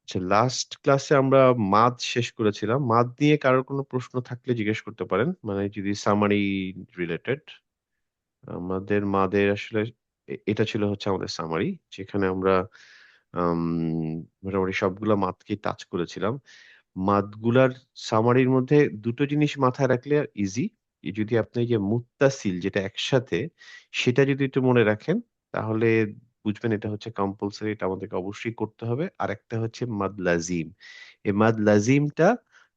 আচ্ছা, লাস্ট ক্লাসে আমরা মাদ শেষ করেছিলাম। মাদ নিয়ে কারোর কোনো প্রশ্ন থাকলে জিজ্ঞেস করতে পারেন, মানে যদি সামারি রিলেটেড। আমাদের মাদের আসলে এটা ছিল হচ্ছে আমাদের সামারি, যেখানে আমরা আম, মোটামুটি সবগুলা মাদকেই টাচ করেছিলাম। মাদগুলার সামারির মধ্যে দুটো জিনিস মাথায় রাখলে ইজি। যদি আপনি এই যে মুত্তাসিল যেটা একসাথে, সেটা যদি একটু মনে রাখেন, তাহলে বুঝবেন এটা হচ্ছে কম্পালসারি, এটা আমাদেরকে অবশ্যই করতে হবে। আর একটা হচ্ছে মাদ লাজিম। এই মাদ লাজিমটা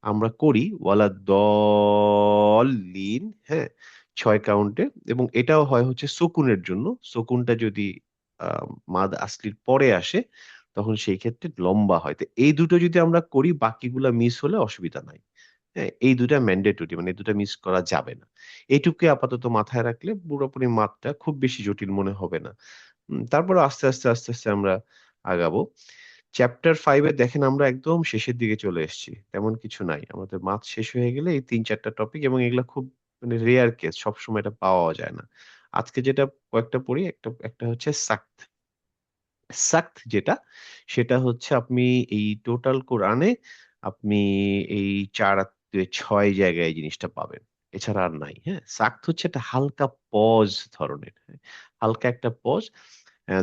আমরা করি ওয়ালা দলিন, হ্যাঁ, 6 কাউন্টে। এবং এটাও হয় হচ্ছে সুকুনের জন্য। সুকুনটা যদি আহ মাদ আসলির পরে আসে, তখন সেই ক্ষেত্রে লম্বা হয়। তো এই দুটো যদি আমরা করি, বাকিগুলা মিস হলে অসুবিধা নাই। হ্যাঁ, এই দুটা ম্যান্ডেটরি, মানে এই দুটা মিস করা যাবে না। এইটুকু আপাতত মাথায় রাখলে পুরোপুরি মাত্রা খুব বেশি জটিল মনে হবে না। তারপর আস্তে আস্তে আস্তে আস্তে আমরা আগাবো। চ্যাপ্টার 5-এ দেখেন আমরা একদম শেষের দিকে চলে এসেছি, তেমন কিছু নাই। আমাদের মাথ শেষ হয়ে গেলে এই 3-4টা টপিক, এবং এগুলা খুব মানে রেয়ার কেস, সবসময় এটা পাওয়া যায় না। আজকে যেটা কয়েকটা পড়ি, একটা একটা হচ্ছে সাক্ত। সাক্ত যেটা, সেটা হচ্ছে আপনি এই টোটাল কোরআনে আপনি এই 4-6 জায়গায় এই জিনিসটা পাবেন, এছাড়া আর নাই। হ্যাঁ, সাক্ত হচ্ছে একটা হালকা পজ ধরনের, হ্যাঁ, হালকা একটা পজ।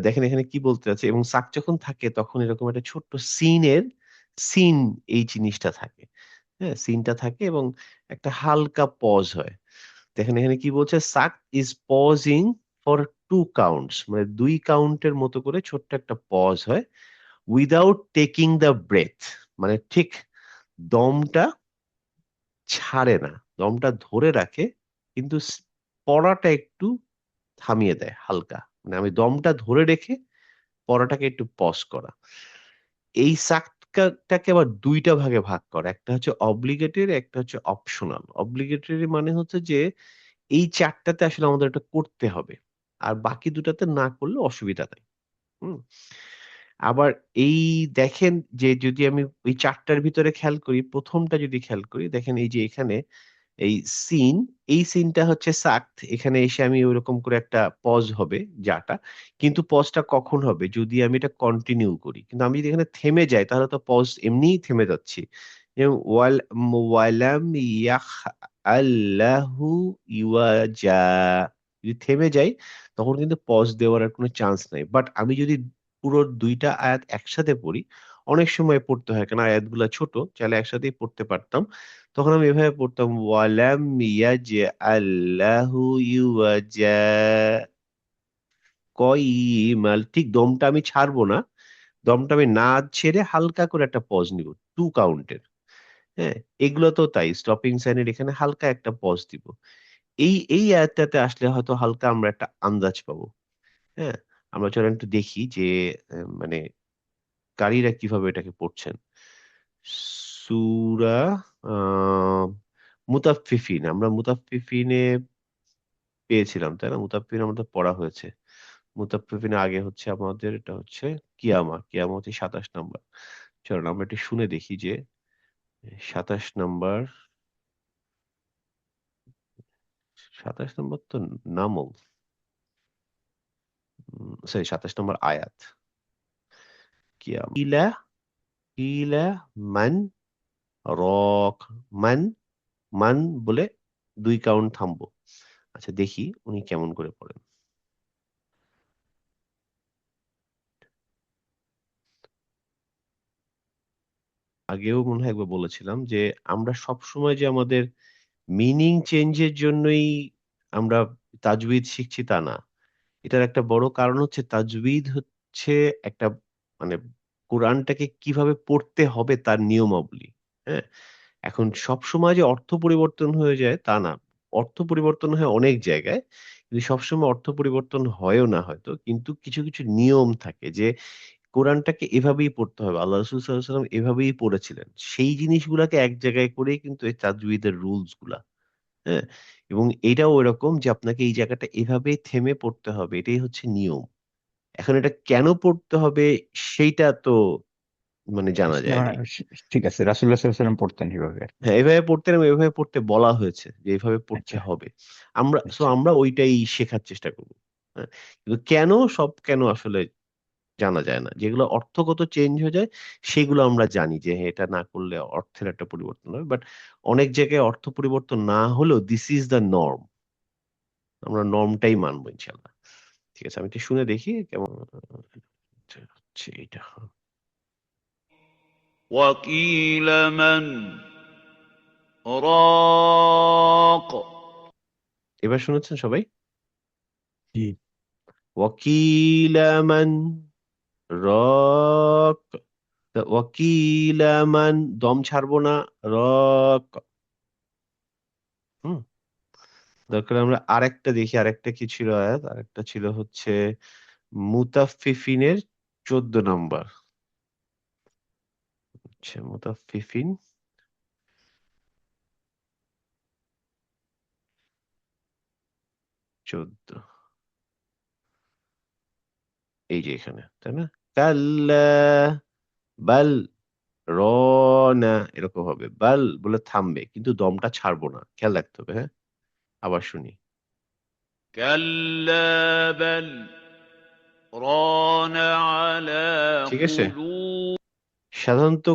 দেখেন এখানে কি বলতে আছে, এবং সাক যখন থাকে তখন এরকম একটা ছোট্ট সিন এই জিনিসটা থাকে। হ্যাঁ, সিনটা থাকে এবং একটা হালকা পজ হয়। দেখেন এখানে কি বলছে, সাক ইজ পজিং ফর 2 কাউন্টস, মানে 2 কাউন্টের মতো করে ছোট্ট একটা পজ হয়, উইদাউট টেকিং দ্য ব্রেথ, মানে ঠিক দমটা ছাড়ে না, দমটা ধরে রাখে, কিন্তু পড়াটা একটু থামিয়ে দেয় হালকা, মানে আমি দমটা ধরে রেখে পড়াটাকে একটু পজ করা। এই সাকটাকে আবার 2টা ভাগে ভাগ করা, একটা হচ্ছে অব্লিগেটরি, একটা হচ্ছে অপশনাল। অব্লিগেটরি মানে হচ্ছে যে এই 4টাতে আসলে আমাদের এটা করতে হবে, আর বাকি 2টাতে না করলে অসুবিধা নাই। হুম। আবার এই দেখেন যে যদি আমি ওই 4টার ভিতরে খেয়াল করি, প্রথমটা যদি খেয়াল করি, দেখেন এই যে এখানে এই সিন, এই সিনটা হচ্ছে সাক্ত। এখানে এসে আমি ওইরকম করে একটা পজ হবে যাটা, কিন্তু পজটা কখন হবে, যদি আমি এটা কন্টিনিউ করি। কিন্তু আমি যদি এখানে থেমে যাই, তাহলে তো পজ এমনিই থেমে যাচ্ছি। যেমন ওয়ালাম ইয়াখ আল্লাহু ইওয়াজা, যদি থেমে যাই, তখন কিন্তু পজ দেওয়ার আর কোনো চান্স নাই। বাট আমি যদি পুরো 2টা আয়াত একসাথে পড়ি, অনেক সময় পড়তে হয়, কারণ আয়াতগুলো ছোট, চাইলে একসাথেই পড়তে পারতাম। তখন আমি এভাবে পড়তাম, ওয়ালাম ইয়াজআল্লাহু ইওয়াজা কয়িমাল। ঠিক দমটা আমি ছাড়বো না, দমটা আমি না ছেড়ে হালকা করে একটা পজ নিব 2 কাউন্টের। হ্যাঁ, এগুলো তো তাই, স্টপিং সাইনের এখানে হালকা একটা পজ দিব। এই আয়াতটাতে আসলে হয়তো হালকা আমরা একটা আন্দাজ পাবো। হ্যাঁ, আমরা চলেন একটু দেখি যে মানে কারীরা কিভাবে এটাকে পড়ছেন। সূরা আহ মুতাফফিফিন, আমরা মুতাফফিফিনে পেয়েছিলাম, তাই না? মুতাফফিফিন আমাদের পড়া হয়েছে। মুতাফফিফিনের আগে হচ্ছে আমাদের এটা হচ্ছে কিয়ামা। কিয়ামা হচ্ছে 27 নম্বর। চলুন আমরা একটু শুনে দেখি যে 27 নম্বর, 27 নম্বর তো নামল, সরি 27 নম্বর আয়াত। কিয়ামা ইলা ইলা মান রক, মান, মান বলে 2 কাউন্ট থামবো। আচ্ছা, দেখি উনি কেমন করে পড়েন। আগেও মনে হয় একবার বলেছিলাম যে আমরা সব সময় যে আমাদের মিনিং চেঞ্জের জন্যই আমরা তাজউইদ শিখছি তা না। এটার একটা বড় কারণ হচ্ছে তাজউইদ হচ্ছে একটা মানে কোরআনটাকে কিভাবে পড়তে হবে তার নিয়মাবলী। হ্যাঁ, এখন সব সময় যে অর্থ পরিবর্তন হয়ে যায় তা না। অর্থ পরিবর্তন হয় অনেক জায়গায়, কিন্তু সবসময় অর্থ পরিবর্তন হয়ও না হয়তো, কিন্তু কিছু কিছু নিয়ম থাকে যে কোরআনটাকে এভাবেই পড়তে হবে, আল্লাহ রসুল সাল্লাল্লাহু আলাইহি ওয়াসাল্লাম এভাবেই পড়েছিলেন। সেই জিনিসগুলাকে এক জায়গায় করেই কিন্তু এই তাজউইদের রুলস গুলা। হ্যাঁ, এবং এটাও এরকম যে আপনাকে এই জায়গাটা এভাবেই থেমে পড়তে হবে, এটাই হচ্ছে নিয়ম। এখন এটা কেন পড়তে হবে সেইটা তো মানে জানা আসলে যায়নি। ঠিক আছে, রাসূলুল্লাহ সাল্লাল্লাহু আলাইহি ওয়াসাল্লাম পড়তেন এভাবে আর কি। হ্যাঁ, এভাবে পড়তে এবং এভাবে পড়তে বলা হয়েছে যে এভাবে পড়তে আচ্ছা হবে। আমরা আচ্ছা। আমরা ওইটাই শেখার চেষ্টা করব। হ্যাঁ, কিন্তু কেন, সব কেন আসলে জানা যায় না। যেগুলো অর্থগত চেঞ্জ হয়ে যায় সেগুলো আমরা জানি যে হ্যাঁ, এটা না করলে অর্থের একটা পরিবর্তন হবে। বাট অনেক জায়গায় অর্থ পরিবর্তন না হলেও দিস ইজ দ্য নর্ম। আমরা নর্মটাই মানবো ইনশাল্লাহ। ঠিক আছে, আমি একটু শুনে দেখি কেমন হচ্ছে এটা। وقيل من راق এবার শুনেছেন সবাই? জি। ওয়াকিলা মান রাক। ওয়াকিলা মান দম ছাড়বো না, রাক। হুম, দরকার আমরা আরেকটা দেখি, আরেকটা কি ছিল আয়াত, আরেকটা ছিল হচ্ছে মুতাফফিফিনের 14 নাম্বার। আচ্ছা, মুতাফফিফিন 14, এই যে এখানে, তাই না? কাল্লা বাল রনা, এরকম হবে। বাল বলে থামবে, কিন্তু দমটা ছাড়বো না, খেয়াল রাখতে হবে। হ্যাঁ, আবার শুনি। كلا بل ران على ঠিক আছে, قلوب সাধারণত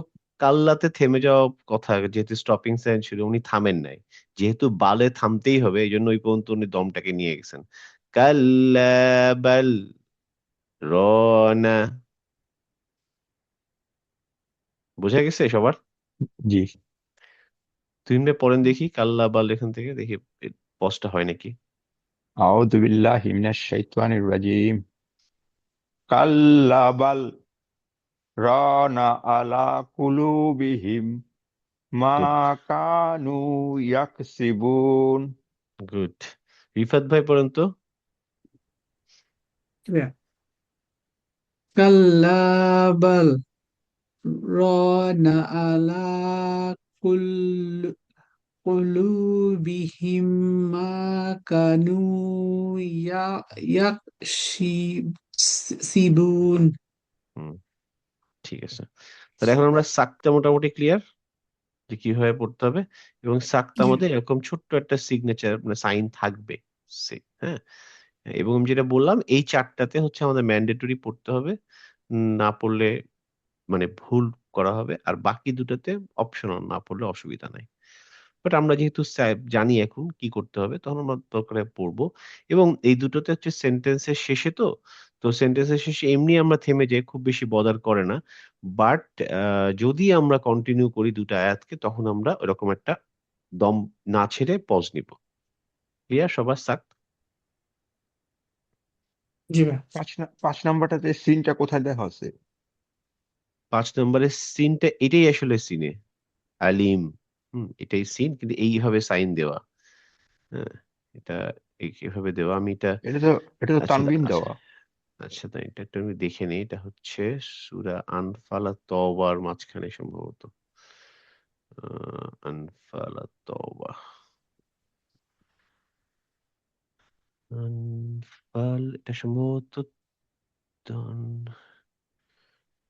কাল্লাতে থেমে যাওয়া কথা, যেহেতু স্টপিং সাইন ছিল, উনি থামেন নাই। যেহেতু বালে থামতেই হবে, এই জন্য ওই পর্যন্ত উনি দমটাকে নিয়ে গেছেন। কাল্লা বাল রনা। বোঝা গেছে সবার? জি। তুই এমনি পড়েন দেখি, কাল্লা বাল, এখান থেকে দেখি পজটা হয় নাকি। আউযু বিল্লাহি মিনাশ শাইতানির রাজিম। কাল্লা বাল রানা আলা কুলুবিহিম মা গুড, কানু ইয়াকসিবুন। গুড। রিফাত ভাই পড়েন তো। كلا بل ران على كل قلوبهم ما كانوا يكسبون. হুম, ঠিক আছে। তাহলে এখন আমরা সাকটা মোটামুটি ক্লিয়ার যে কিভাবে পড়তে হবে, এবং সাকটা জি মধ্যে এরকম ছোট্ট একটা সিগনেচার মানে সাইন থাকবে। হ্যাঁ, এবং আমি যেটা বললাম এই চারটাতে হচ্ছে আমাদের ম্যান্ডেটরি পড়তে হবে। না পড়লে মানে ভুল করা হবে, আর বাকি দুটাতে অপশনাল, না পড়লে অসুবিধা নাই। বাট আমরা যেহেতু জানি এখন কি করতে হবে, তখন আমরা দরকারে পড়বো। এবং এই দুটোতে হচ্ছে সেন্টেন্সের শেষে, তো তো সেন্টেন্সের শেষে এমনি আমরা থেমে যাই, খুব বেশি বদার করে না। বাট যদি আমরা কন্টিনিউ করি দুটো আয়াতকে, তখন আমরা ওরকম একটা দম না ছেড়ে পজ নিব। ক্লিয়ার সবার সাক? জি ভাই। 5 নাম্বারটাতে সিনটা কোথায় দেখা আছে? 5 নম্বরের সিনটা এটাই আসলে সিনে আলিম। এটাই সিন, কিন্তু এইভাবে সাইন দেওয়া। হ্যাঁ, এটা এইভাবে দেওয়া, আমি এটা। এটা তো এটা তো আচ্ছা তানবিন আচ্ছা, দেওয়া। আচ্ছা, তাই এটা একটু আমি দেখে নিই। এটা হচ্ছে সূরা আনফাল আর তওবার মাঝখানে সম্ভবত। আনফাল আর তওবা, আনফাল এটা সম্ভবত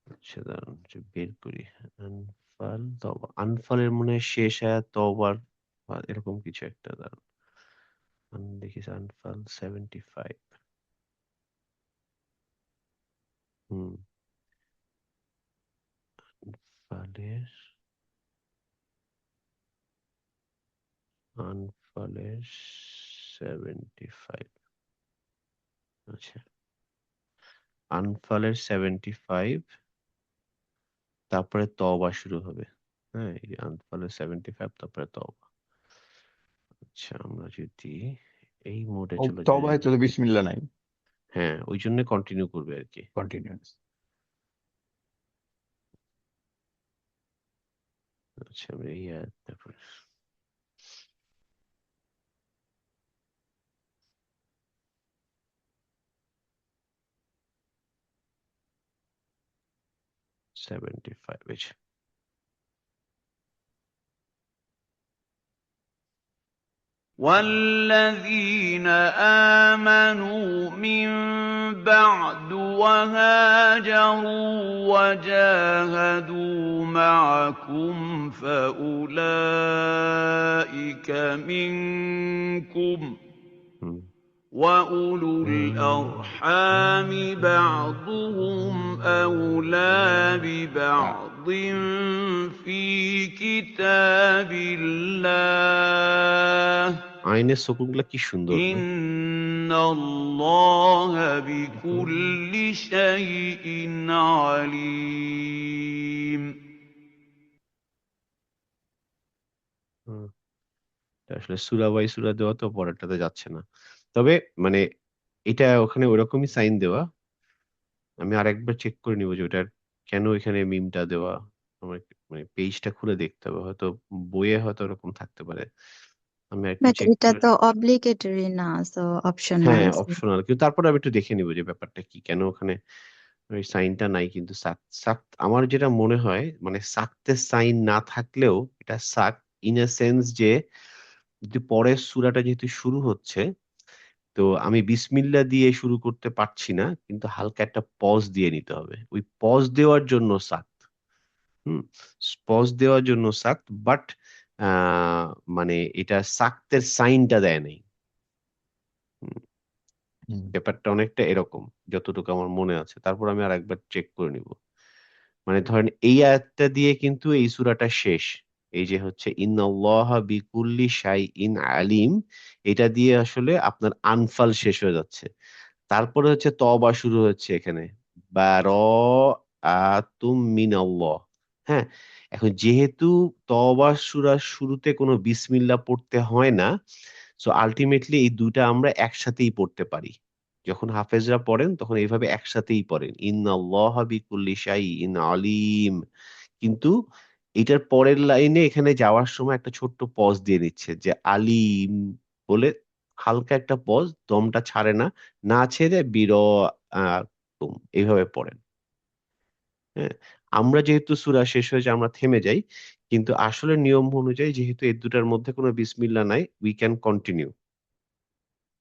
আচ্ছা দাঁড়ান, একটু বের করি। আনফাল তওবা, আনফালের মনে হয় শেষ আয়াত, তওবার বা এরকম কিছু একটা। দাঁড়ান, দেখিস আনফাল 75। হুম, আনফালের আনফালের 75। আচ্ছা, আনফালের 75, তারপরে তওবা শুরু হবে। হ্যাঁ, এই যে আনফালের 75, তারপরে তওবা। আচ্ছা, আমরা যদি এই মোডে ও চলে যাই। তবায় তো বিসমিল্লাহ নাই। হ্যাঁ, ওই জন্য কন্টিনিউ করবে আর কি। কন্টিনিউয়াস। আচ্ছা, আমরা এই তারপরে 75 এই যে। والذين آمنوا من بعد وهاجروا وجاهدوا معكم فأولئك منكم হুম, وأولو الأرحام بعضهم أولى ببعض في كتاب الله আইনের সুকুনগুলা কি সুন্দর না? إن الله بكل شيء عليم হুম, এটা আসলে সূরা বাই সূরা দেওয়া তো পরেরটাতে যাচ্ছে না। তবে মানে এটা ওখানে ওরকমই সাইন দেওয়া। আমি আরেকবার চেক করে নিব যে ওটার কেন এখানে মিমটা দেওয়া। আমার মানে পেজটা খুলে দেখতে হবে। হয়তো বইয়ে হয়তো ওরকম থাকতে পারে। আমি আরেকটু বাট চেক এটা করে তো অব্লিগেটরি না, সো অপশনাল। হ্যাঁ, অপশনাল। কিন্তু তারপরে আমি একটু দেখে নিব যে ব্যাপারটা কি? কেন ওখানে ওই সাইনটা নাই কিন্তু সাক্ত আমার যেটা মনে হয় মানে সাক্তের সাইন না থাকলেও এটা সাক্ত ইন এ সেন্স যে যদি পরের সূরাটা যেহেতু শুরু হচ্ছে তো আমি বিসমিল্লাহ দিয়ে শুরু করতে পারছি না কিন্তু হালকা একটা পজ দিয়ে নিতে হবে। ওই পজ দেওয়ার জন্য সাক্ত। হুম, পজ দেওয়ার জন্য সাক্ত বাট মানে এটা সাক্তের সাইনটা দেয় নাই। হুম, হুম। ব্যাপারটা অনেকটা এরকম যতটুকু আমার মনে আছে। তারপর আমি আরেকবার চেক করে নিব। মানে ধরেন এই আয়াতটা দিয়ে কিন্তু এই সূরাটা শেষ। এই যে হচ্ছে ইন্নাল্লাহা বিকুল্লি শাইইন আলিম, এটা দিয়ে আসলে আপনার আনফাল শেষ হয়ে যাচ্ছে। তারপরে হচ্ছে তওবা শুরু হচ্ছে এখানে। বারাআতুম মিনাল্লাহ। হ্যাঁ? এখন যেহেতু তওবা সূরার শুরুতে কোনো বিসমিল্লাহ পড়তে হয় না, সো আল্টিমেটলি এই ২ টা আমরা একসাথেই পড়তে পারি। যখন হাফেজরা পড়েন তখন এইভাবে একসাথেই পড়েন। ইন্নাল্লাহা বিকুল্লি শাইইন আলিম। কিন্তু এটার পরের লাইনে এখানে যাওয়ার সময় একটা ছোট্ট পজ দিয়ে নিচ্ছে যে আলিম বলে হালকা একটা পজ, দমটা ছাড়ে না। না ছেড়ে এইভাবে পড়েন। হ্যাঁ? আমরা যেহেতু সূরা শেষ হয়ে যায় আমরা থেমে যাই। কিন্তু আসলে নিয়ম অনুযায়ী যেহেতু এই ২ টার মধ্যে কোনো বিসমিল্লাহ নাই, we can continue।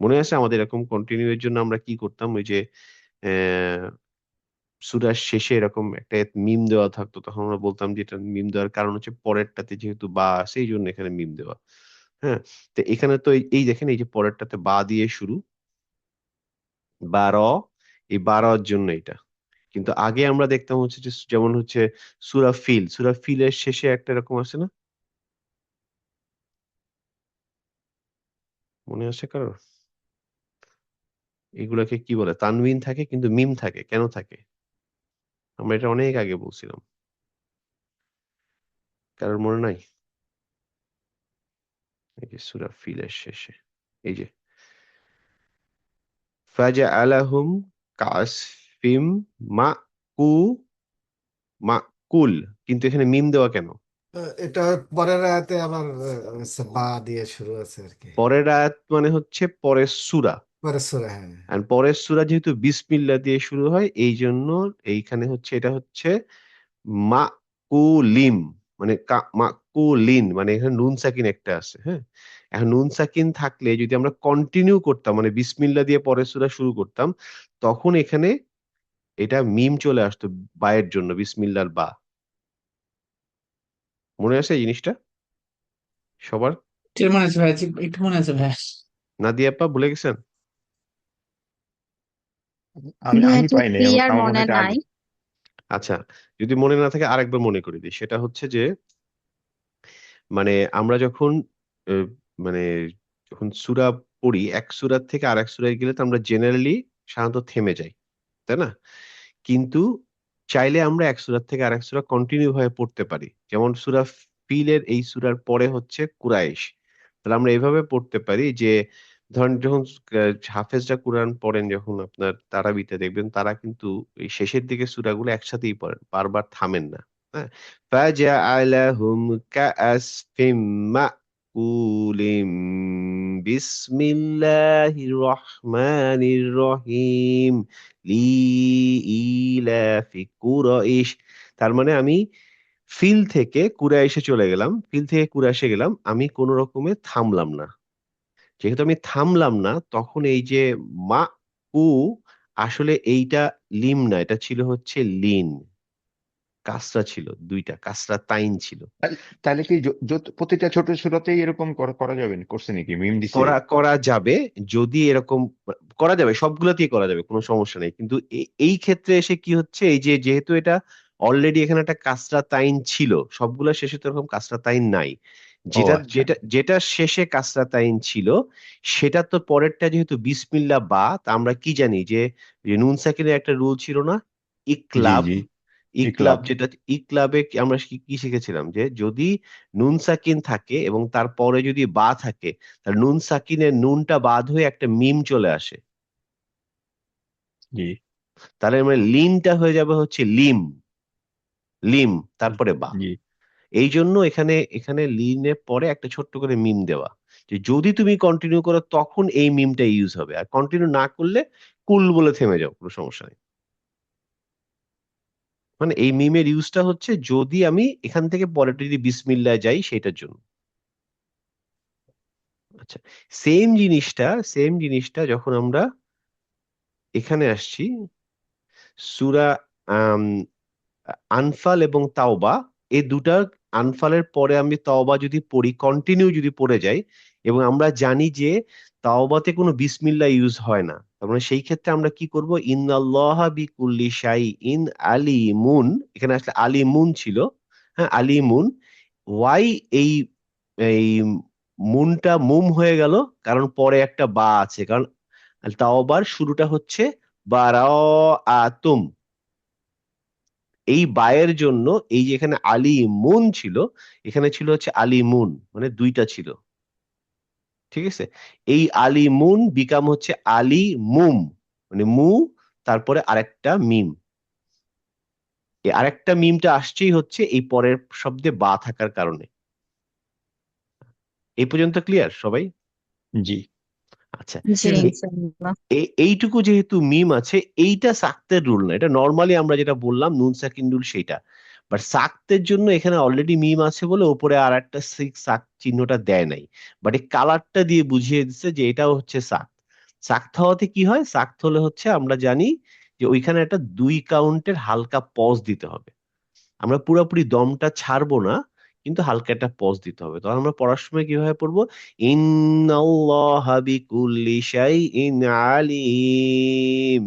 মনে আছে আমাদের এরকম কন্টিনিউ এর জন্য আমরা কি করতাম? ওই যে অ্যা সূরার শেষে এরকম একটা মিম দেওয়া থাকতো। তখন আমরা বলতাম যে এটা মিম দেওয়ার কারণ হচ্ছে পরেরটাতে যেহেতু বা আছে এইজন্য এখানে মিম দেওয়া। হ্যাঁ? তো এখানে তো এই দেখেন এই যে পরেরটাতে বা দিয়ে শুরু, বা র, এই বা রর জন্য এটা। কিন্তু আগে আমরা দেখতাম হচ্ছে যে যেমন হচ্ছে সূরা ফিল, সূরা ফিলের শেষে একটা এরকম আছে না? মনে আছে কারোর? এগুলাকে কি বলে? তানবিন থাকে কিন্তু মিম থাকে। কেন থাকে? আমরা এটা অনেক আগে বলছিলাম। কারোর মনে নাই? এই যে সূরা ফিলের শেষে। এই যে ফাজআলাহুম কাসফিম মাকু মাকুল। কিন্তু এখানে মিম দেওয়া কেন? এটা পরের আয়াতে আবার বা দিয়ে শুরু আছে আর কি। পরের আয়াত মানে হচ্ছে পরের সূরা। পরের সূরা, হ্যাঁ। আর পরের সূরা যেহেতু বিসমিল্লাহ দিয়ে শুরু হয় এইজন্য এইখানে হচ্ছে এটা হচ্ছে মাকুলিম মানে মাকুলিন মানে এখানে নুন সাকিন একটা আছে, হ্যাঁ? এখন নুন সাকিন থাকলে যদি আমরা কন্টিনিউ করতাম মানে বিসমিল্লাহ দিয়ে পরের সূরা শুরু করতাম তখন এখানে এটা মিম চলে আসতো বায়ের জন্য বিসমিল্লাহর বা। মনে আছে এই জিনিসটা সবার? একটু মনে আছে ভাই, একটু মনে আছে ভাই। নাদিয়া আপা ভুলে গেছেন? আমি ভাইয়া আমি ঠিক পাইনি ক্লিয়ার আমার মনে মনে হয় এটা নাই। আগে। আচ্ছা, যদি মনে না থাকে আরেকবার মনে করে দিই। সেটা হচ্ছে যে মানে আমরা যখন এ মানে যখন সূরা পড়ি, এক সূরা থেকে আরেক সূরায় গেলে তো আমরা জেনারেলি সাধারণত থেমে যাই। তাই না? কিন্তু চাইলে আমরা এক সূরা থেকে আরেক সূরা কন্টিনিউ ভাবে পড়তে পারি। যেমন সূরা ফিলের এই সূরার পরে হচ্ছে কুরাইশ। তাহলে আমরা এভাবে পড়তে পারি যে ধরেন যখন হাফেজরা কুরআন পড়েন যখন আপনার তারাবিতে দেখবেন তারা কিন্তু এই শেষের দিকে সূরাগুলো একসাথেই পড়েন। বারবার থামেন না। হ্যাঁ? ফাজআলাহুম কাআসফিম মাকুলিম বিসমিল্লাহির রহমানির রহিম লিইলাফি কুরাইশ। তার মানে আমি ফিল থেকে কুরাইশে চলে গেলাম। ফিল থেকে কুরাইশে গেলাম। আমি কোন রকমে থামলাম না। যেহেতু আমি থামলাম না তখন এই যে মা উ আসলে এইটা লিম না, এটা ছিল হচ্ছে লিন। কাসরা ছিল, দুইটা কাসরা তাইন ছিল। তাহলে কি প্রতিটা ছোট সূরাতেই এরকম করা যাবে না? করছে নাকি মিম দিছে? করা করা যাবে, যদি এরকম করা যাবে, সবগুলোতেই করা যাবে, কোনো সমস্যা নেই। কিন্তু এই ক্ষেত্রে এসে কি হচ্ছে, এই যে যেহেতু এটা অলরেডি এখানে একটা কাসরা তাইন ছিল, সবগুলো শেষে তো এরকম কাসরা তাইন নাই। ও যেটা আচ্ছা। যেটা যেটা শেষে কাসরা তাইন ছিল, সেটা তো পরেরটা যেহেতু বিসমিল্লাহ বা, তা আমরা কি জানি যে যে নুন সাকিনের একটা রুল ছিল না, জি ইকলাব। জি। ইকলাব, ইকলাব। যেটা ইকলাবে আমরা কি কি শিখেছিলাম, যে যদি নুন সাকিন থাকে এবং তারপরে যদি বা থাকে, তাহলে নুন সাকিনের নুনটা বাদ হয়ে একটা মিম চলে আসে। জি তাহলে মানে লিনটা হয়ে যাবে হচ্ছে লিম, লিম, তারপরে বা। জি এই জন্য এখানে এখানে লিনের পরে একটা ছোট্ট করে মিম দেওয়া, যে যদি তুমি কন্টিনিউ করো তখন এই মিমটা ইউজ হবে, আর কন্টিনিউ না করলে কুল বলে থেমে যাও, কোনো সমস্যা নেই। মানে এই মিমের ইউজটা হচ্ছে যদি আমি এখান থেকে পরেরটা যদি বিসমিল্লাহ যাই সেটার জন্য। আচ্ছা, সেম জিনিসটা যখন আমরা এখানে আসছি, সূরা আম, আনফাল এবং তাওবা, এই দুটা, আনফালের পরে আমি তাওবা যদি পড়ি, কন্টিনিউ যদি পড়ে যাই, এবং আমরা জানি যে তাওবাতে কোনো বিসমিল্লাহ ইউজ হয় না, তার মানে সেই ক্ষেত্রে আমরা কি করব, ইন্নাল্লাহা বিকুল্লি শাইইন আলিমুন, এখানে আসলে আলিমুন ছিল, হ্যাঁ আলিমুন। ওয়াই এই এই মুনটা মুম হয়ে গেল, কারণ পরে একটা বা আছে, কারণ তাওবার শুরুটা হচ্ছে বারাআতুম। এই বায়ের জন্য এই যে এখানে আলী মুন ছিল, এখানে ছিল হচ্ছে আলী মুন, মানে দুইটা ছিল, ঠিক আছে। এই আলী মুন বিকাম হচ্ছে আলী মুম, মানে মু, তারপরে আরেকটা মিম। এই আরেকটা মিমটা আসছেই হচ্ছে এই পরের শব্দে বা থাকার কারণে। এই পর্যন্ত ক্লিয়ার সবাই? জি আচ্ছা, জি জি ভাই। ইনশাআল্লাহ। এইটুকু যেহেতু মিম আছে, এইটা সাক্তের রুল না, এটা নর্মালি আমরা যেটা বললাম নুন সাকিন রুল সেইটা। বাট সাক্তের জন্য এখানে অলরেডি মিম আছে বলে উপরে আর একটা সাক চিহ্নটা দেয় নাই, বাট এই কালারটা দিয়ে বুঝিয়ে দিচ্ছে যে এটাও হচ্ছে সাক্ত। সাক্ত হওয়াতে কি হয়, সাক্ত হলে হচ্ছে আমরা জানি যে ওইখানে একটা 2 কাউন্টের হালকা পজ দিতে হবে। আমরা পুরোপুরি দমটা ছাড়বো না, কিন্তু হালকা একটা পজ দিতে হবে। তখন আমরা পড়ার সময় কিভাবে পড়বো, ইন্নাল্লাহা বিকুল্লি শাইইন আলিম,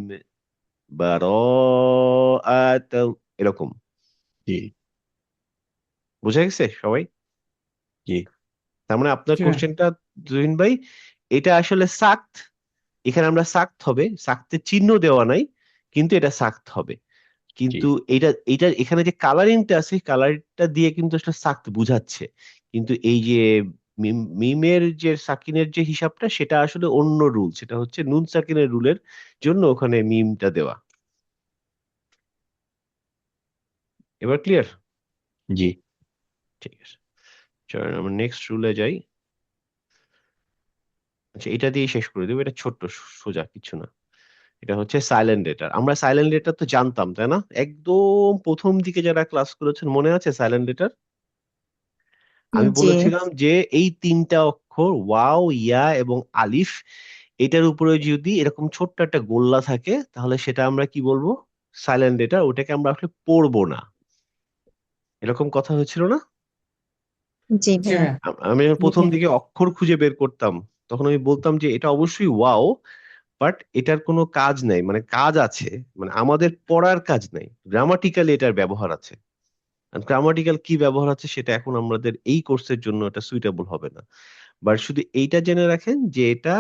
বারাআতাও, এরকম। জি বুঝা গেছে সবাই? জি তার মানে আপনার জি ভাই। কোশ্চেনটা, জহিন ভাই, এটা আসলে সাক্ত। এখানে আমরা সাক্ত হবে, সাক্তের চিহ্ন দেওয়া নাই, কিন্তু এটা সাক্ত হবে। জি কিন্তু এটা এটা এখানে যে কালারিংটা আছে, কালারটা দিয়ে কিন্তু আসলে সাক্ত বুঝাচ্ছে। কিন্তু এই যে মিমের যে সাকিনের যে হিসাবটা, সেটা আসলে অন্য রুল, সেটা হচ্ছে নুন সাকিনের রুলের জন্য ওখানে মিমটা দেওয়া। এবার ক্লিয়ার? জি ঠিক আছে, চলেন আমরা নেক্সট রুলে যাই। আচ্ছা, এটা দিয়ে শেষ করে দেবো, এটা ছোট্ট, সোজা কিছু না। এটা হচ্ছে সাইলেন্ট লেটার। আমরা সাইলেন্ট লেটার তো জানতাম, তাই না? একদম প্রথম দিকে যারা ক্লাস করেছেন মনে আছে সাইলেন্ট লেটার? আমি জি বলেছিলাম যে এই 3টা অক্ষর ওয়াও, ইয়া এবং আলিফ, এটার উপরে যদি এরকম ছোট্ট একটা গোল্লা থাকে, তাহলে সেটা আমরা কি বলবো, সাইলেন্ট লেটার। ওটাকে আমরা আসলে পড়বো না, এরকম কথা হয়েছিল না? জি জি ভাইয়া। ভাই। আমি যখন প্রথম জি দিকে অক্ষর খুঁজে বের করতাম, তখন আমি বলতাম যে এটা অবশ্যই ওয়াও, বাট এটার কোনো কাজ নাই, মানে কাজ আছে, মানে আমাদের পড়ার কাজ নাই, গ্রামাটিক্যালি এটার ব্যবহার আছে। গ্রামাটিক্যাল কি ব্যবহার আছে সেটা এখন আমাদের এই কোর্সের জন্য এটা সুইটেবল হবে না। বাট শুধু এইটা জেনে রাখেন যে এটা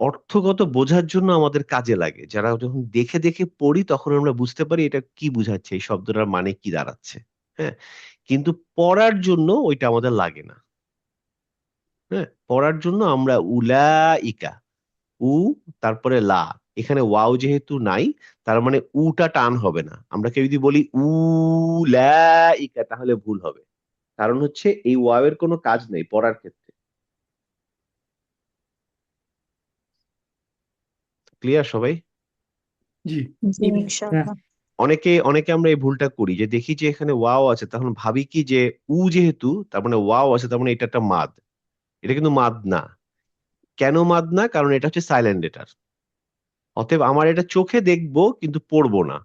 অর্থগত বোঝার জন্য আমাদের কাজে লাগে, যারা যখন দেখে দেখে পড়ি তখন আমরা বুঝতে পারি এটা কি বুঝাচ্ছে, এই শব্দটার মানে কি দাঁড়াচ্ছে। হ্যাঁ, কিন্তু পড়ার জন্য ওইটা আমাদের লাগে না। হ্যাঁ, পড়ার জন্য আমরা উলাইকা, উ, তারপরে লা, এখানে ওয়াও যেহেতু নাই, তার মানে উটা টান হবে না। আমরা কেউ যদি বলি উলাইকা, তাহলে ভুল হবে, কারণ হচ্ছে এই ওয়াও এর কোনো কাজ নেই পড়ার ক্ষেত্রে। ক্লিয়ার সবাই? জি জি জি ভাইয়া। ইনশাআল্লাহ। অনেকে অনেকে আমরা এই ভুলটা করি, যে দেখি যে এখানে ওয়াও আছে, তখন ভাবি কি যে উ যেহেতু তার মানে ওয়াও আছে, তার মানে এটা একটা মাদ। এটা কিন্তু মাদ না। কেন মাদ না? কারণ এটা হচ্ছে সাইলেন্ট লেটার। অতএব আমার এটা চোখে দেখবো কিন্তু পড়বো না।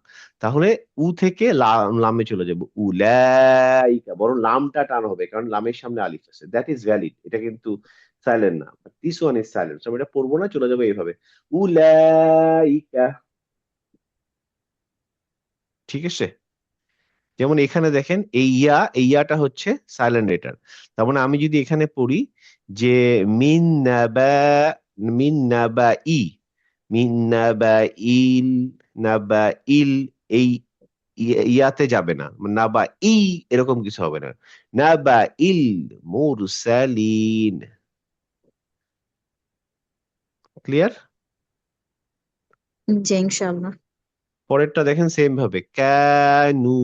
তাহলে উ থেকে লামে চলে যাবো, উলাইকা, বরং লামটা টান হবে কারণ লামের সামনে আলিফ আছে, দ্যাট ইজ ভ্যালিড, এটা কিন্তু সাইলেন্ট না, দিস ওয়ান ইজ সাইলেন্ট, আমি এটা পড়বো না, চলে যাবো এইভাবে, উলাইকা। ঠিক আছে, যেমন এখানে দেখেন এই ইয়াটা হচ্ছে সাইলেন্ট লেটার, তার মানে আমি যদি এখানে পড়ি যে মিন নাবা, মিন নাবা ই, মিন নাবা ইল, নাবা ইল, এই ইয়াতে যাবে না, নাবা ই এরকম কিছু হবে না, নাবা ইল মুরসালিন। ক্লিয়ার? জি ইনশাআল্লাহ। পরেরটা দেখেন সেম ভাবে, কানু,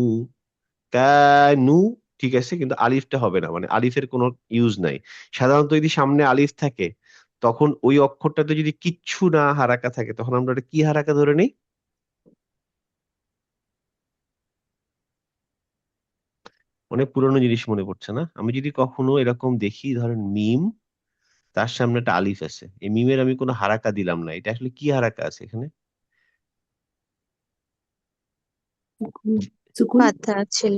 কানু, ঠিক আছে, কিন্তু আলিফটা হবে না, মানে আলিফের কোনো ইউজ নাই। সাধারণত যদি সামনে আলিফ থাকে তখন ওই অক্ষরটাতে যদি কিচ্ছু না হারাকা থাকে তখন আমরা ওটা কি হারাকা ধরে নিই? অনেক পুরনো জিনিস মনে পড়ছে না? আমি যদি কখনো এরকম দেখি, ধরেন মিম, তার সামনে একটা আলিফ আছে, এই মিমের আমি কোনো হারাকা দিলাম না, এটা আসলে কি হারাকা আছে এখানে? সুকুন। পাতা ছিল।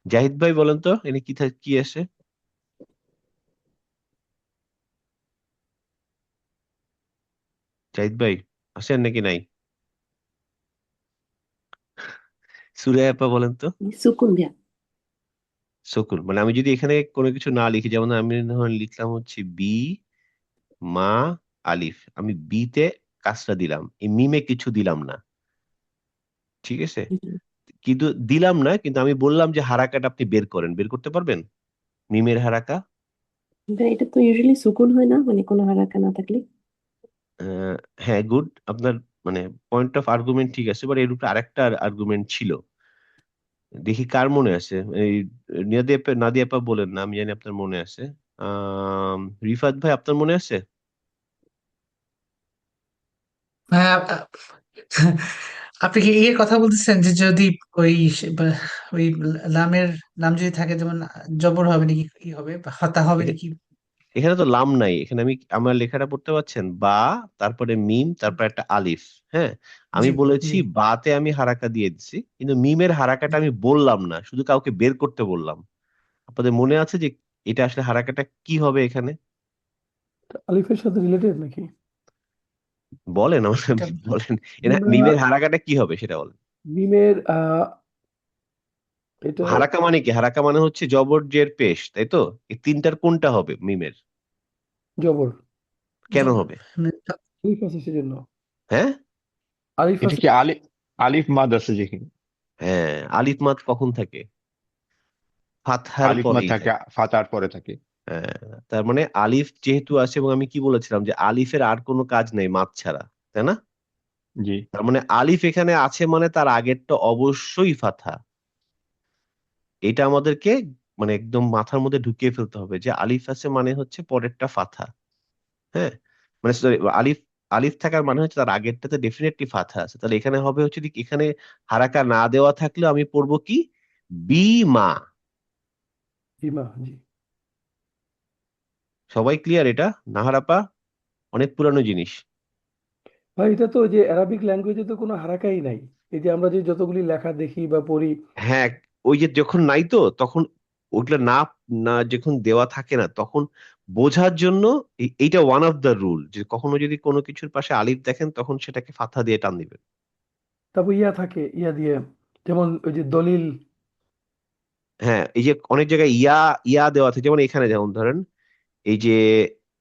জাহিদ ভাই বলেন তো এনে কি কি আছে? জাহিদ ভাই আছেন নাকি নাই? সুরাই আপা বলেন তো। সুকুন ভাইয়া। সুকুন, মানে আমি যদি এখানে কোনো কিছু না লিখি, যেমন আমি ধরেন লিখলাম হচ্ছে বি মা আলিফ, আমি বি তে কাজটা দিলাম, এই মিমে কিছু দিলাম না, ঠিক আছে, কিন্তু দিলাম না, কিন্তু আমি বললাম যে হারাকাটা আপনি বের করেন, বের করতে পারবেন মিমের হারাকা? ভাইয়া, এটা তো ইউজুয়ালি সুকুন হয় না, মানে কোনো হারাকা না থাকলে? আহ, হ্যাঁ, গুড, আপনার মানে পয়েন্ট অফ আর্গুমেন্ট ঠিক আছে, বাট এর উপরে আরেকটা আর্গুমেন্ট ছিল, দেখি কার মনে আছে, এই নাদিয়া আপা বলেন না, আমি জানি আপনার মনে আছে। রিফাত ভাই আপনার মনে আছে? হ্যাঁ, আপনি কি এর কথা বলতেছেন যে যদি ওই ওই লামের লাম যদি থাকে, যেমন জবর হবে নাকি, কি হবে, বা হতা হবে এখা- নাকি? এখানে তো লাম নাই, এখানে আমি আমার লেখাটা পড়তে পাচ্ছেন, বা তারপরে মিম তারপর একটা আলিফ। হ্যাঁ, আমি জি, বলেছি জি, বাতে আমি হারাকা দিয়ে দিচ্ছি, কিন্তু মিমের হারাকাটা আমি বললাম না, শুধু কাউকে বের করতে বললাম। আপনাদের মনে আছে যে এটা আসলে হারাকাটা কি হবে এখানে? আলিফের সাথে রিলেটেড নাকি? বলেন আমাকে, এটা বলেন, আমরা মিমের হারাকাটা কি হবে সেটা বলেন। মিমের এটা হারাকা মানে কি? হারাকা মানে হচ্ছে জবর জের পেশ, তাই তো? এই তিনটার কোনটা হবে মিমের? জবর। কেন জবর। হবে? মানে আলিফ আছে সেজন্য। হ্যাঁ, আলিফ এটা আছে। কি আলিফ মাদ আছে যেখানে? হ্যাঁ, আলিফ মাদ কখন থাকে? ফাতহার আলিফ মাদ পরেই থাকে, থাকে। ফাতার পরে থাকে। হ্যাঁ, তার মানে আলিফ যেহেতু আছে, এবং আমি কি বলেছিলাম যে আলিফের আর কোনো কাজ নেই মাদ ছাড়া, তাই না? জি। তার মানে আলিফ এখানে আছে মানে তার আগেরটা অবশ্যই ফাতহা। এটা আমাদেরকে মানে একদম মাথার মধ্যে ঢুকিয়ে ফেলতে হবে যে আলিফ আছে মানে হচ্ছে পরেরটা ফাতহা। হ্যাঁ, মানে sorry, আলিফ, আলিফ থাকার মানে হচ্ছে তার আগেরটাতে ডেফিনেটলি ফাতহা আছে, তাহলে এখানে হবে হচ্ছে কি, এখানে হারাকা না দেওয়া থাকলেও আমি পড়বো কি, বি মা। ইমা, জি। সবাই ক্লিয়ার এটা? নাহারাপা অনেক পুরানো জিনিস। ভাই, এটা তো ওই যে অ্যারাবিক ল্যাঙ্গুয়েজে তো কোনো হারাকাই নাই। এই যে আমরা যে যতগুলি লেখা দেখি বা পড়ি। হ্যাঁ, ওই যে যখন নাই তো তখন ওইগুলো না, না যখন দেওয়া থাকে না তখন বোঝার জন্য এইটা ওয়ান অফ দ্য রুল, যে কখনো যদি কোনো কিছুর পাশে আলিফ দেখেন তখন সেটাকে ফাথা দিয়ে টান দিবেন। তারপর ইয়া থাকে, ইয়া দিয়ে, যেমন ওই যে দলিল। হ্যাঁ, এই যে অনেক জায়গায় ইয়া, ইয়া দেওয়া থাকে, যেমন এখানে যেমন ধরেন এই যে,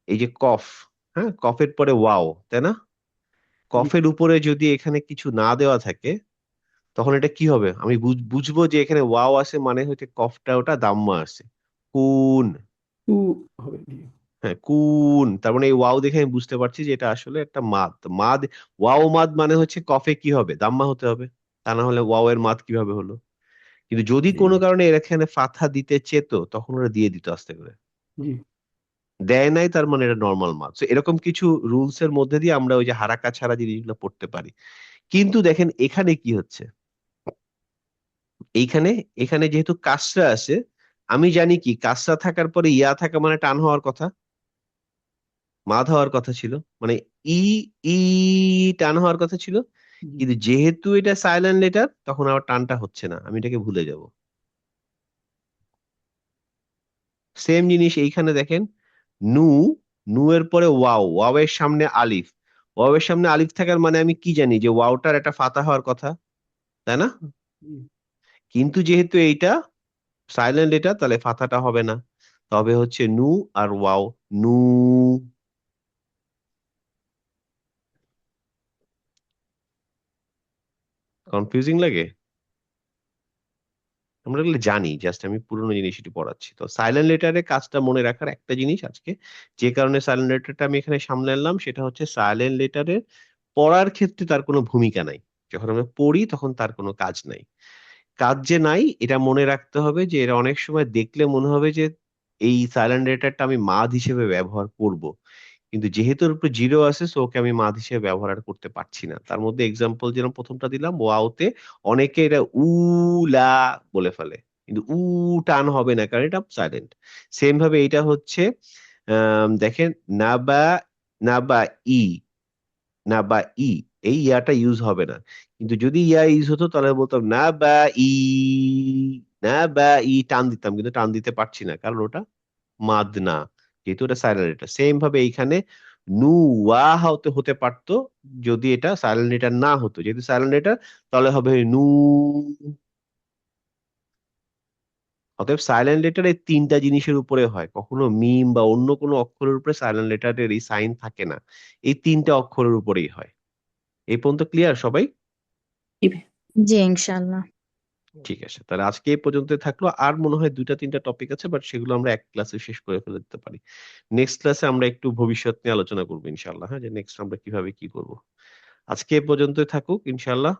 এই যে কফ, হ্যাঁ, কফের পরে ওয়াও, তাই না? জি। কফের উপরে যদি এখানে কিছু না দেওয়া থাকে তখন এটা কি হবে, আমি বুঝবো যে এখানে ওয়াও আছে মানে হচ্ছে কফটা ওটা দাম্মা আছে, কুন। টু হবে, জি। হ্যাঁ, কুন, তার মানে এই ওয়াও দেখে আমি বুঝতে পারছি যে এটা আসলে একটা মাদ। তো মাদ, ওয়াও মাদ মানে হচ্ছে কফে কি হবে, দাম্মা হতে হবে, তা না হলে ওয়াও এর মাদ কিভাবে হলো? কিন্তু যদি জি। কোনো কারণে এর এখানে ফাথা দিতে চেত তখন ওরা দিয়ে দিত আস্তে করে, জি। দেয় নাই তার মানে এটা নর্মাল মাদ। তো এরকম কিছু রুলস এর মধ্যে দিয়ে আমরা ওই যে হারাকা ছাড়া জিনিসগুলো পড়তে পারি। কিন্তু দেখেন এখানে কি হচ্ছে, এইখানে, এখানে যেহেতু কাসরা আছে, আমি জানি কি কাসরা থাকার পরে ইয়া থাকা মানে টান হওয়ার কথা, মাদ হওয়ার কথা ছিল, মানে ই ই টান হওয়ার কথা ছিল, জি কিন্তু যেহেতু এটা সাইলেন্ট লেটার তখন আবার টানটা হচ্ছে না, আমি এটাকে ভুলে যাব। সেম জিনিস এইখানে দেখেন, নু, নু এর পরে ওয়াও, ওয়াও এর সামনে আলিফ, ওয়াও এর সামনে আলিফ থাকার মানে আমি কি জানি যে ওয়াওটার একটা ফাতা হওয়ার কথা, তাই না? জি কিন্তু যেহেতু এইটা সাইলেন্ট লেটার, তাহলে ফাতাটা হবে না, তবে হচ্ছে নু আর ওয়াও, নু। কনফিউজিং লাগে? আমরা এগুলো জানি, জাস্ট আমি পুরোনো জিনিস একটু পড়াচ্ছি। তো সাইলেন্ট লেটারের কাজটা মনে রাখার একটা জিনিস আজকে, যে কারণে সাইলেন্ট লেটারটা আমি এখানে সামনে আনলাম, সেটা হচ্ছে সাইলেন্ট লেটারের পড়ার ক্ষেত্রে তার কোনো ভূমিকা নাই। যখন আমরা পড়ি তখন তার কোনো কাজ নাই। কাজ যে নাই এটা মনে রাখতে হবে, যে এরা অনেক সময় দেখলে মনে হবে যে এই সাইলেন্ট লেটারটা আমি মাদ হিসেবে ব্যবহার করব, কিন্তু যেহেতু ওর উপরে জিরো আছে, সো ওকে আমি মাদ হিসেবে ব্যবহার আর করতে পারছি না। তার মধ্যে এক্সাম্পল যেরকম প্রথমটা দিলাম, ওয়াওতে অনেকে এটা উ লা বলে ফেলে, কিন্তু উ টান হবে না, কারণ এটা সাইলেন্ট। সেম ভাবে এটা হচ্ছে দেখেন, না বা, না বা ই, না বা ই, এই ইয়াটা ইউজ হবে না। কিন্তু যদি ইয়া ইউজ হতো তাহলে বলতাম না বা ই, না বা ই টান দিতাম, কিন্তু টান দিতে পারছি না কারণ ওটা মাদ না, যেহেতু এটা সাইলেন্ট লেটার। সেম ভাবে এইখানে নু ওয়া হতে হতে পারতো যদি এটা সাইলেন্ট লেটার না হতো, যেহেতু সাইলেন্ট লেটার তাহলে হবে নু। অতএব সাইলেন্ট লেটার এই তিনটা জিনিসের উপরে হয়, কখনো মিম বা অন্য কোনো অক্ষরের উপরে সাইলেন্ট লেটারের এই সাইন থাকে না, এই তিনটা অক্ষরের উপরেই হয়। এই পর্যন্ত ক্লিয়ার সবাই? জি ইনশাআল্লাহ। ঠিক আছে, তাহলে আজকে এই পর্যন্ত থাকলো। আর মনে হয় দুইটা তিনটা টপিক আছে, বাট সেগুলো আমরা এক ক্লাসে শেষ করে ফেলে দিতে পারি। নেক্সট ক্লাসে আমরা একটু ভবিষ্যৎ নিয়ে আলোচনা করবো ইনশাল্লাহ, হ্যাঁ, যে নেক্সট আমরা কিভাবে কি করব। আজকে এ পর্যন্তই থাকুক ইনশাল্লাহ।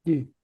জি